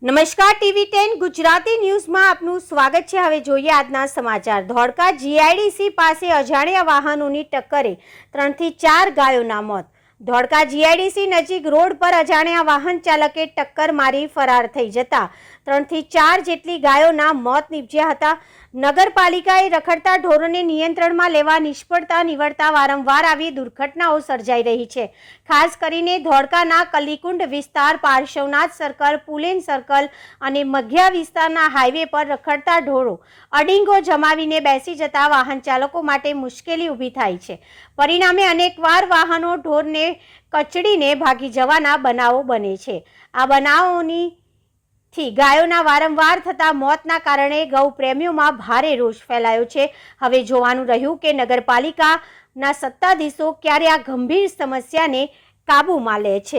નમસ્કાર, TV10 ગુજરાતી ન્યૂઝમાં આપનું સ્વાગત છે। હવે જોઈએ આજના સમાચાર। ધોળકા GIDC પાસે અજાણ્યા વાહનોની ટક્કરે 3 થી 4 ગાયોના મોત। ધોળકા GIDC નજીક રોડ પર અજાણ્યા વાહન ચાલકે ટક્કર મારી ફરાર થઈ જતા 3 થી 4 જેટલી ગાયોના મોત નીપજ્યા હતા। નગરપાલિકાએ રખડતા ઢોરોને નિયંત્રણમાં લેવા નિષ્ફળતા નિવડતા વારંવાર આવી દુર્ઘટનાઓ સર્જાઈ રહી છે। ખાસ કરીને ધોળકાના કલીકુંડ વિસ્તાર, પાર્શ્વનાથ સર્કલ, પુલેન સર્કલ અને મઘિયા વિસ્તારના હાઈવે પર રખડતા ઢોરો અડીંગો જમાવીને બેસી જતા વાહન ચાલકો માટે મુશ્કેલી ઊભી થાય છે। પરિણામે અનેકવાર વાહનો ઢોરને કચડીને ભાગી જવાના બનાવો બને છે। આ બનાવોની ગાયોના વારંવાર થતા મોતના કારણે ગૌ પ્રેમીઓમાં ભારે રોષ ફેલાયો છે। હવે જોવાનું રહ્યું કે નગરપાલિકાના સત્તાધીશો ક્યારે આ ગંભીર સમસ્યાને કાબૂમાં લે છે।